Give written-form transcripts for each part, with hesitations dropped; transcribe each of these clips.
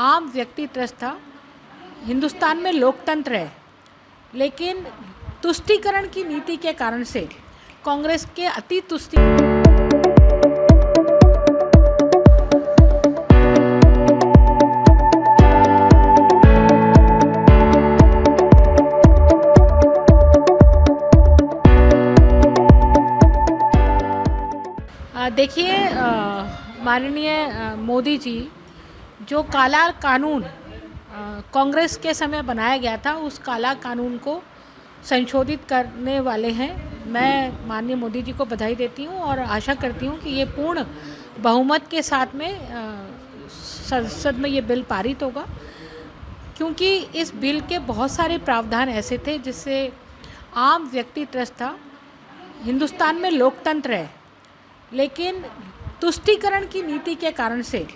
आम व्यक्ति ट्रस्ट था। हिंदुस्तान में लोकतंत्र है, लेकिन तुष्टीकरण की नीति के कारण से कांग्रेस के अति तुष्टि देखिए, माननीय मोदी जी जो काला कानून कांग्रेस के समय बनाया गया था, उस काला कानून को संशोधित करने वाले हैं। मैं माननीय मोदी जी को बधाई देती हूं और आशा करती हूं कि ये पूर्ण बहुमत के साथ में संसद में ये बिल पारित होगा, क्योंकि इस बिल के बहुत सारे प्रावधान ऐसे थे जिससे आम व्यक्ति ट्रस्ट था। हिंदुस्तान में लोकतंत्र है, लेकिन तुष्टीकरण की नीति के कारण से,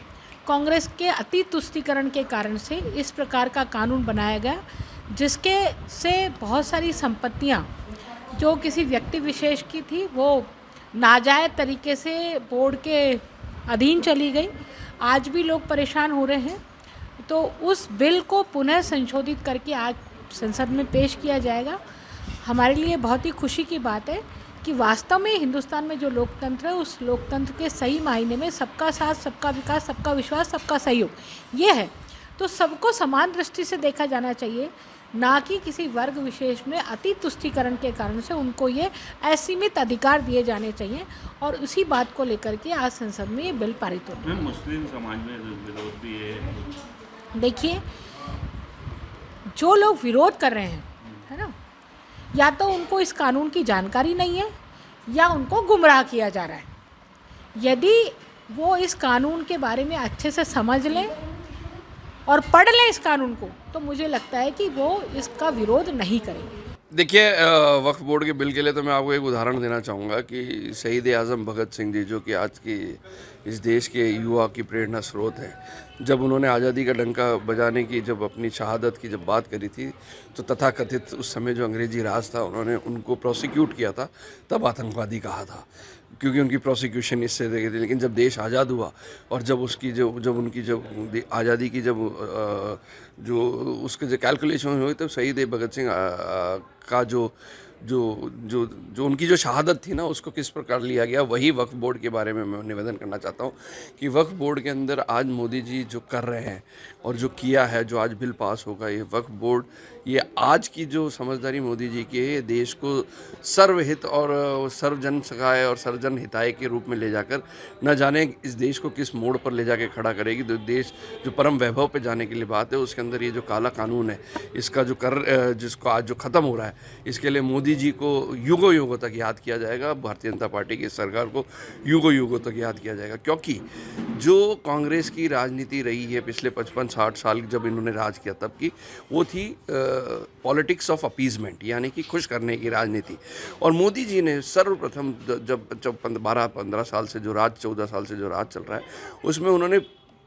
कांग्रेस के अति तुष्टीकरण के कारण से इस प्रकार का कानून बनाया गया, जिसके से बहुत सारी संपत्तियां जो किसी व्यक्ति विशेष की थी वो नाजायज़ तरीके से बोर्ड के अधीन चली गई। आज भी लोग परेशान हो रहे हैं, तो उस बिल को पुनः संशोधित करके आज संसद में पेश किया जाएगा। हमारे लिए बहुत ही खुशी की बात है कि वास्तव में हिंदुस्तान में जो लोकतंत्र है, उस लोकतंत्र के सही मायने में सबका साथ, सबका विकास, सबका विश्वास, सबका सहयोग ये है। तो सबको समान दृष्टि से देखा जाना चाहिए, ना कि किसी वर्ग विशेष में अति तुष्टीकरण के कारण से उनको ये असीमित अधिकार दिए जाने चाहिए। और उसी बात को लेकर के आज संसद में ये बिल पारित हो रहा है। मुस्लिम समाज में विरोध भी है। देखिए, जो लोग विरोध कर रहे हैं, है ना, या तो उनको इस कानून की जानकारी नहीं है या उनको गुमराह किया जा रहा है। यदि वो इस कानून के बारे में अच्छे से समझ लें और पढ़ लें इस कानून को, तो मुझे लगता है कि वो इसका विरोध नहीं करेंगे। देखिए, वक्फ बोर्ड के बिल के लिए तो मैं आपको एक उदाहरण देना चाहूँगा कि शहीद आज़म भगत सिंह जी, जो कि आज की इस देश के युवा की प्रेरणा स्रोत है, जब उन्होंने आज़ादी का डंका बजाने की, जब अपनी शहादत की जब बात करी थी, तो तथाकथित उस समय जो अंग्रेजी राज था, उन्होंने उनको प्रोसिक्यूट किया था, तब आतंकवादी कहा था, क्योंकि उनकी प्रोसिक्यूशन इससे देखी थी। लेकिन जब देश आज़ाद हुआ और जब उनकी आज़ादी की जो उसके जो कैलकुलेशन हुई, तब शहीद भगत सिंह का जो उनकी जो शहादत थी ना, उसको किस प्रकार लिया गया, वही वक्फ बोर्ड के बारे में मैं निवेदन करना चाहता हूँ कि वक्फ बोर्ड के अंदर आज मोदी जी जो कर रहे हैं और जो किया है, जो आज बिल पास होगा, ये वक्फ बोर्ड, ये आज की जो समझदारी मोदी जी की है, देश को सर्वहित और सर्वजन सहाय और सर्वजन हिताय के रूप में ले जाकर न जाने इस देश को किस मोड़ पर ले जाके खड़ा करेगी। तो देश जो परम वैभव पे जाने के लिए बात है, उसके अंदर ये जो काला कानून है, इसका जिसको आज जो ख़त्म हो रहा है, इसके लिए मोदी जी को युगों युगों तक याद किया जाएगा। भारतीय जनता पार्टी की सरकार को युगों युगों तक याद किया जाएगा, क्योंकि जो कांग्रेस की राजनीति रही है पिछले 55-60 साल जब इन्होंने राज किया, तब की वो थी पॉलिटिक्स ऑफ अपीजमेंट, यानी कि खुश करने की राजनीति। और मोदी जी ने सर्वप्रथम जब 12-15 साल से जो राज, 14 साल से जो राज चल रहा है, उसमें उन्होंने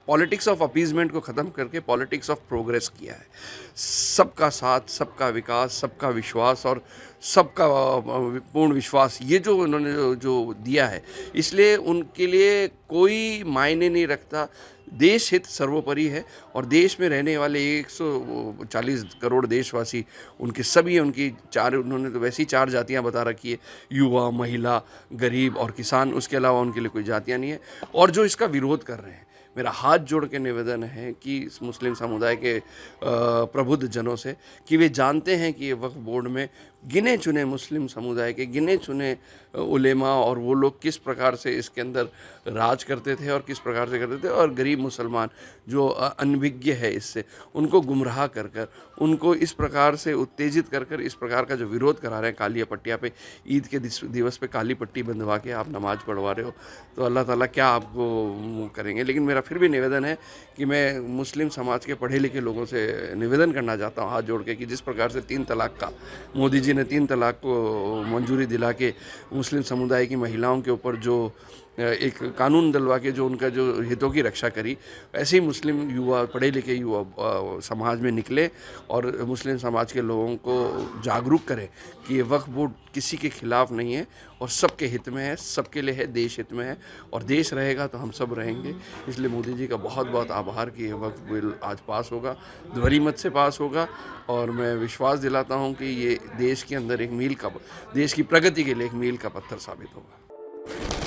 पॉलिटिक्स ऑफ अपीजमेंट को ख़त्म करके पॉलिटिक्स ऑफ प्रोग्रेस किया है। सबका साथ, सबका विकास, सबका विश्वास और सबका पूर्ण विश्वास, ये जो उन्होंने जो दिया है, इसलिए उनके लिए कोई मायने नहीं रखता। देश हित सर्वोपरि है और देश में रहने वाले 140 करोड़ देशवासी, उनके सभी, उन्होंने तो वैसी 4 जातियां बता रखी है, युवा, महिला, गरीब और किसान, उसके अलावा उनके लिए कोई जातियां नहीं है। और जो इसका विरोध कर रहे हैं, मेरा हाथ जोड़ के निवेदन है कि इस मुस्लिम समुदाय के प्रबुद्ध जनों से, कि वे जानते हैं कि ये वक्फ बोर्ड में गिने चुने मुस्लिम समुदाय के गिने चुने उलेमा और वो लोग किस प्रकार से इसके अंदर राज करते थे और किस प्रकार से करते थे, और गरीब मुसलमान जो अनभिज्ञ है इससे, उनको गुमराह कर कर, उनको इस प्रकार से उत्तेजित कर कर इस प्रकार का जो विरोध करा रहे हैं, काली पट्टिया पे, ईद के दिवस पे काली पट्टी बंधवा के आप नमाज़ पढ़वा रहे हो, तो अल्लाह ताला क्या आपको करेंगे। लेकिन मेरा फिर भी निवेदन है कि मैं मुस्लिम समाज के पढ़े लिखे लोगों से निवेदन करना चाहता हूँ हाथ जोड़ के, कि जिस प्रकार से 3 तलाक का मोदी जी ने 3 तलाक को मंजूरी दिला के मुस्लिम समुदाय की महिलाओं के ऊपर जो एक कानून दिलवा के जो उनका जो हितों की रक्षा करी, ऐसे ही मुस्लिम युवा, पढ़े लिखे युवा समाज में निकले और मुस्लिम समाज के लोगों को जागरूक करें कि ये वक्फ बोर्ड किसी के खिलाफ नहीं है और सबके हित में है, सबके लिए है, देश हित में है और देश रहेगा तो हम सब रहेंगे। इसलिए मोदी जी का बहुत बहुत आभार कि ये वक्फ बिल आज पास होगा, ध्वनिमत से पास होगा और मैं विश्वास दिलाता हूँ कि ये देश के अंदर एक देश की प्रगति के लिए एक मील का पत्थर साबित होगा।